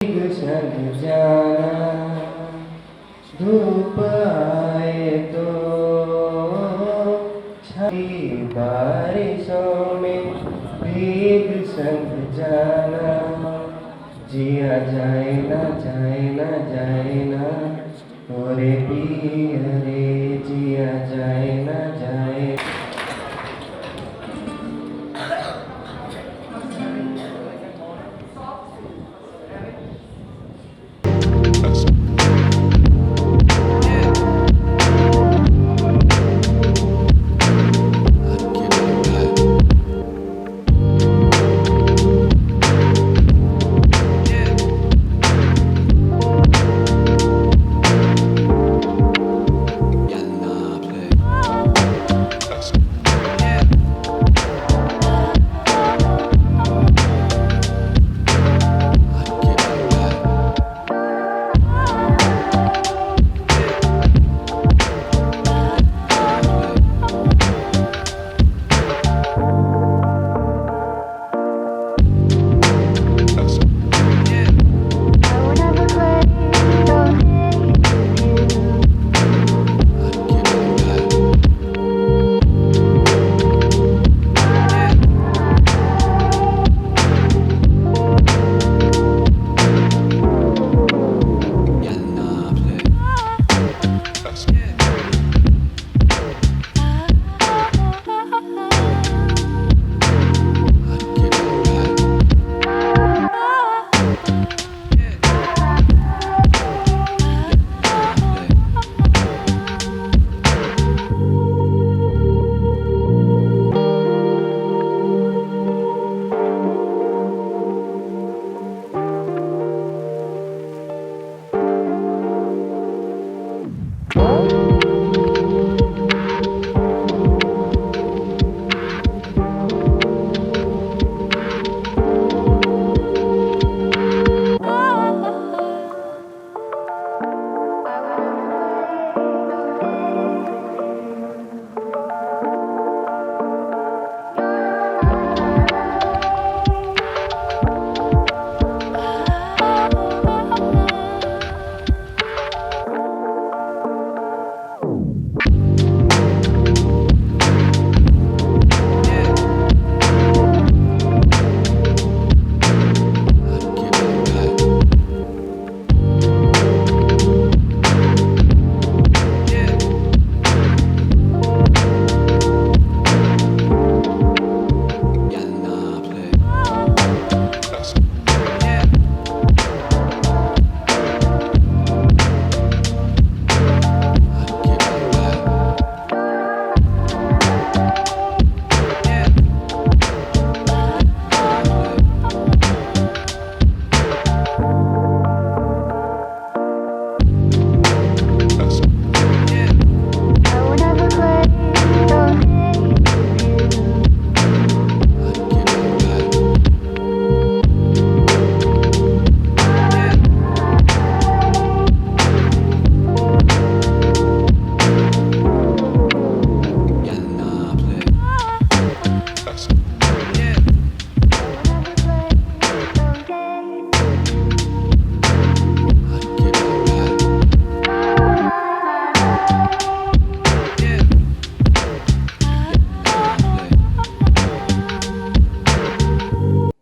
संग जाना धूप आए तो छाई बारिशों में भीग संग जाना जिया जाए ना जाए ना जाए ना ओरे पिया रे जिया जाए ना जाए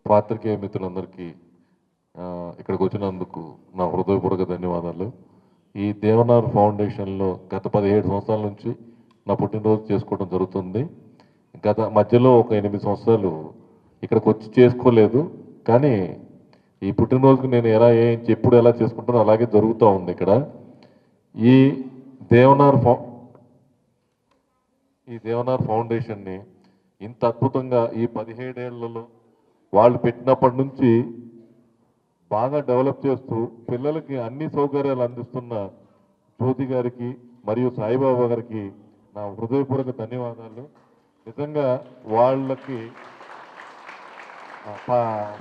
పాత్రికేయ మిత్రులందరికీ ఇక్కడికి వచ్చినందుకు నా హృదయపూర్వక ధన్యవాదాలు. ఈ దేవనార్ ఫౌండేషన్లో గత 17 సంవత్సరాల నుంచి నా పుట్టినరోజు చేసుకోవడం జరుగుతుంది. గత మధ్యలో ఒక 8 సంవత్సరాలు ఇక్కడికి వచ్చి చేసుకోలేదు, కానీ ఈ పుట్టినరోజుకు నేను ఎప్పుడు ఎలా చేసుకుంటానో అలాగే జరుగుతూ ఉంది. ఇక్కడ ఈ దేవనార్ ఫౌండేషన్ని ఇంత అద్భుతంగా ఈ 17 ఏళ్లలో వాళ్ళు పెట్టినప్పటి నుంచి బాగా డెవలప్ చేస్తూ పిల్లలకి అన్ని సౌకర్యాలు అందిస్తున్న జ్యోతి గారికి మరియు సాయిబాబా గారికి నా హృదయపూర్వక ధన్యవాదాలు. నిజంగా వాళ్ళకి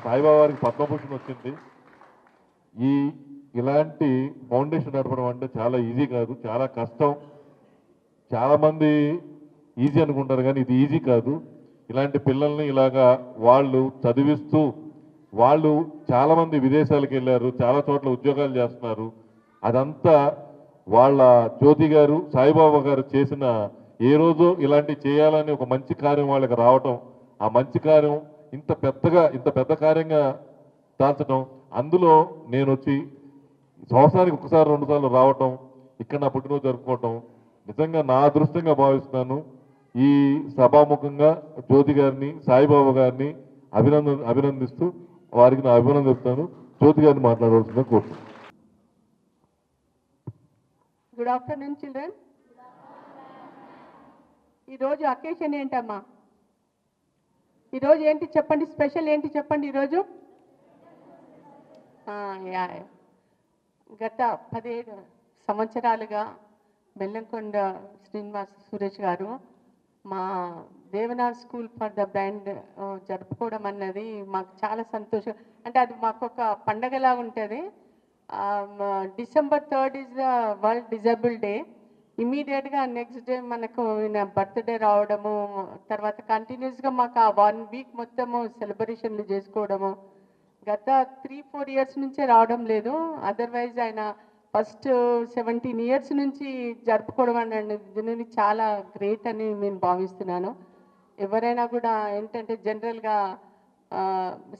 సాయిబాబా గారికి పద్మభూషణ్ వచ్చింది. ఇలాంటి ఫౌండేషన్ నడపడం అంటే చాలా ఈజీ కాదు, చాలా కష్టం. చాలామంది ఈజీ అనుకుంటారు, కానీ ఇది ఈజీ కాదు. ఇలాంటి పిల్లల్ని ఇలాగా వాళ్ళు చదివిస్తూ వాళ్ళు చాలామంది విదేశాలకు వెళ్ళారు, చాలా చోట్ల ఉద్యోగాలు చేస్తున్నారు. అదంతా వాళ్ళ జ్యోతి గారు, సాయిబాబా గారు చేసిన ఏ రోజు ఇలాంటి చేయాలని ఒక మంచి కార్యం వాళ్ళకి రావటం, ఆ మంచి కార్యం ఇంత పెద్ద కార్యంగా దాల్చడం, అందులో నేను వచ్చి సంవత్సరానికి ఒకసారి 2 సార్లు రావటం, ఇక్కడ నా పుట్టినరోజు జరుపుకోవటం నిజంగా నా అదృష్టంగా భావిస్తున్నాను. ఈ సభాముఖంగా జ్యోతి గారిని, సాయిబాబా గారిని అభినందిస్తూ వారికి నా అభినందిస్తాను. జ్యోతి గారిని మాట్లాడవలసిందిగా కోరుతున్నాను. Good afternoon children. ఈరోజు అకేషన్ ఏంటమ్మా? ఈరోజు ఏంటి చెప్పండి, స్పెషల్ ఏంటి చెప్పండి ఈరోజు? గత 17 సంవత్సరాలుగా బెల్లంకొండ శ్రీనివాస్ సురేష్ గారు మా Devnar school for the blind జరుపుకోవడం అన్నది మాకు చాలా సంతోషం. అంటే అది మాకు ఒక పండగలాగా ఉంటుంది. December 3rd is the world disable day. ఇమీడియట్గా నెక్స్ట్ డే మనకు బర్త్డే రావడము, తర్వాత కంటిన్యూస్గా మాకు ఆ 1 వీక్ మొత్తము సెలబ్రేషన్లు చేసుకోవడము గత 3-4 ఇయర్స్ నుంచే రావడం లేదు. అదర్వైజ్ ఆయన ఫస్ట్ 17 ఇయర్స్ నుంచి జరుపుకోవడం అనేది చాలా గ్రేట్ అని నేను భావిస్తున్నాను. ఎవరైనా కూడా ఏంటంటే జనరల్గా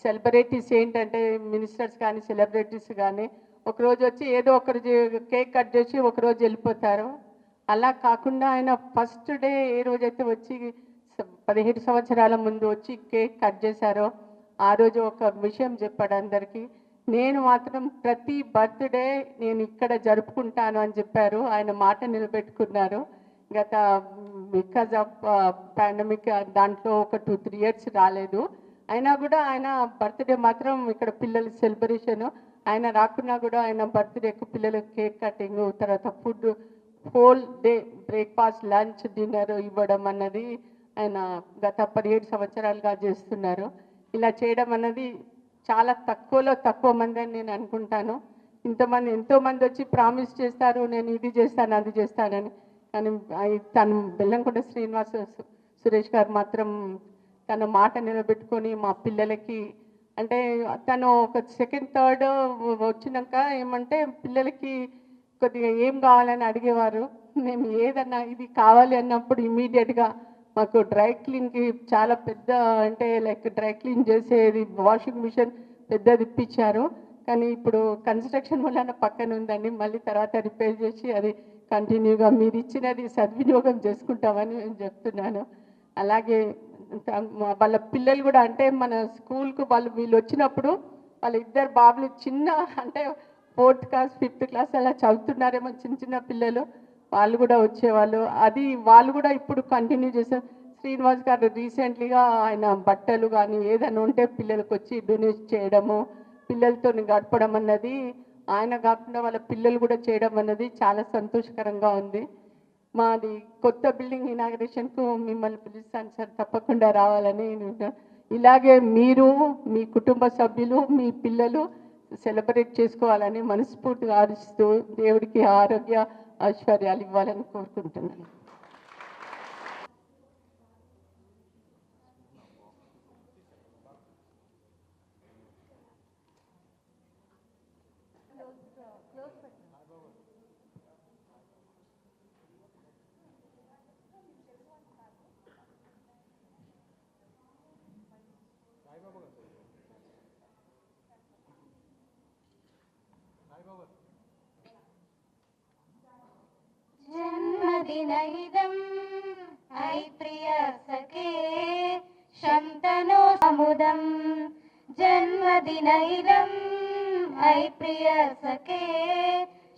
సెలబ్రిటీస్ ఏంటంటే మినిస్టర్స్ కానీ సెలబ్రిటీస్ కానీ ఒకరోజు వచ్చి ఏదో ఒకరు కేక్ కట్ చేసి ఒకరోజు వెళ్ళిపోతారు. అలా కాకుండా ఆయన ఫస్ట్ డే ఏ రోజైతే వచ్చి 17 సంవత్సరాల ముందు వచ్చి కేక్ కట్ చేశారో ఆ రోజు ఒక విషయం చెప్పాడు అందరికీ. నేను మాత్రం ప్రతి బర్త్డే నేను ఇక్కడ జరుపుకుంటాను అని చెప్పారు. ఆయన మాట నిలబెట్టుకున్నారు. గత బికాజ్ ఆఫ్ పాండమిక్ దాంట్లో ఒక 2-3 ఇయర్స్ రాలేదు. అయినా కూడా ఆయన బర్త్డే మాత్రం ఇక్కడ పిల్లల సెలబ్రేషను, ఆయన రాకున్నా కూడా ఆయన బర్త్డేకు పిల్లలకు కేక్ కటింగ్, తర్వాత food whole day breakfast, lunch, dinner ఇవ్వడం అన్నది ఆయన గత 17 సంవత్సరాలుగా చేస్తున్నారు. ఇలా చేయడం అన్నది చాలా తక్కువలో తక్కువ మంది అని నేను అనుకుంటాను. ఎంతోమంది వచ్చి ప్రామిస్ చేస్తారు, నేను ఇది చేస్తాను అది చేస్తానని. కానీ తను బెల్లంకొండ శ్రీనివాస సురేష్ గారు మాత్రం తన మాట నిలబెట్టుకొని మా పిల్లలకి అంటే తను ఒక 2nd, 3rd వచ్చినాక ఏమంటే పిల్లలకి కొద్దిగా ఏం కావాలని అడిగేవారు. మేము ఏదన్నా ఇది కావాలి అన్నప్పుడు ఇమీడియట్గా మాకు డ్రై క్లీన్కి చాలా పెద్ద అంటే లైక్ డ్రై క్లీన్ చేసేది వాషింగ్ మిషన్ పెద్దది ఇప్పించారు. కానీ ఇప్పుడు కన్స్ట్రక్షన్ వల్ల పక్కన ఉందండి, మళ్ళీ తర్వాత రిపేర్ చేసి అది కంటిన్యూగా మీరు ఇచ్చినది సద్వినియోగం చేసుకుంటామని నేను చెప్తున్నాను. అలాగే వాళ్ళ పిల్లలు కూడా అంటే మన స్కూల్కు వీళ్ళు వచ్చినప్పుడు వాళ్ళ 2 బాబులు చిన్న అంటే 4th క్లాస్ 5th క్లాస్ అలా చదువుతున్నారేమో చిన్న పిల్లలు, వాళ్ళు కూడా వచ్చేవాళ్ళు. అది వాళ్ళు కూడా ఇప్పుడు కంటిన్యూ చేశారు. శ్రీనివాస్ గారు రీసెంట్లీగా ఆయన బట్టలు కానీ ఏదైనా ఉంటే పిల్లలకు వచ్చి డొనేట్ చేయడము, పిల్లలతో గడపడం అన్నది ఆయన కాకుండా వాళ్ళ పిల్లలు కూడా చేయడం అన్నది చాలా సంతోషకరంగా ఉంది. మాది కొత్త బిల్డింగ్ ఇనాగరేషన్కు మిమ్మల్ని పిలుస్తాను సార్, తప్పకుండా రావాలని. ఇలాగే మీరు మీ కుటుంబ సభ్యులు మీ పిల్లలు సెలబ్రేట్ చేసుకోవాలని మనస్ఫూర్తిగా ఆశిస్తూ దేవుడికి ఆరోగ్య ఐశ్వర్యాలు ఇవ్వాలని కోరుకుంటున్నాను. जन्मदिनइदम् ऐ प्रिय सखे शन्तनो समुदम् जन्मदिनइदम् ऐ प्रिय सखे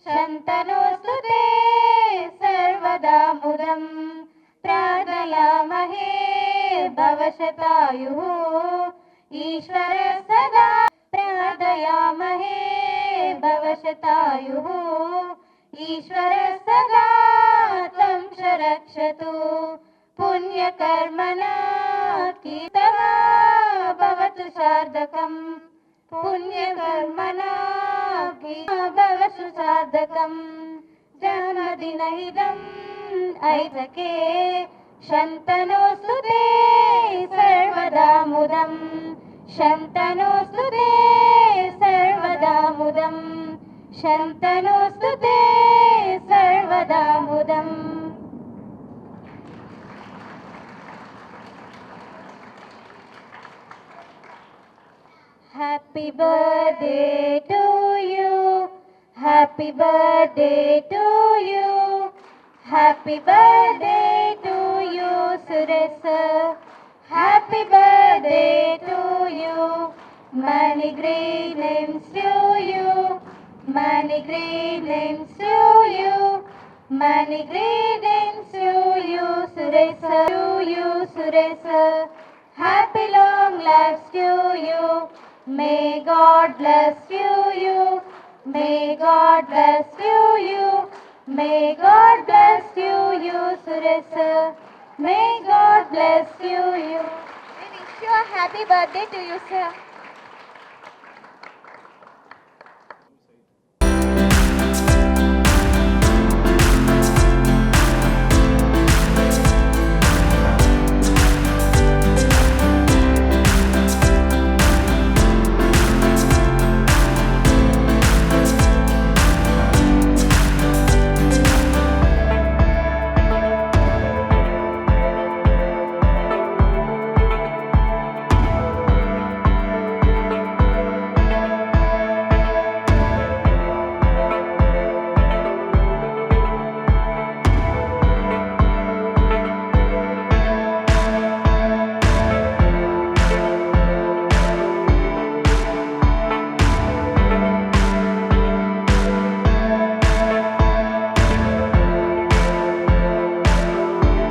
शन्तनो सुते सर्वदा मुदम् प्रार्थयामहे भवशतायुः ईश्वर सदा प्रार्थयामहे भवशतायुः ईश्वर सदा तं रक्षतु पुण्यकर्मणा कीर्तवा भवतु सार्थकम् पुण्यकर्मणा भवतु सार्थकम् जन्मदिनइदम् ऐ सखे शन्तनो सुते सर्वदा मुदम् शन्तनोऽस्तु ते सर्वदा मुदम् शन्तनोऽस्तु ते सर्वदा मुदम् Happy birthday to you. Happy birthday to you. Happy birthday to you, Suresh sir. Happy birthday to you. Many greetings to you. Many greetings to you. Many greetings to you, Suresh sir. To you, Suresh sir. Happy long lives to you. May God bless you. May God bless you. May God bless you, Suresh sir. May God bless you. We wish you a happy birthday to you, sir.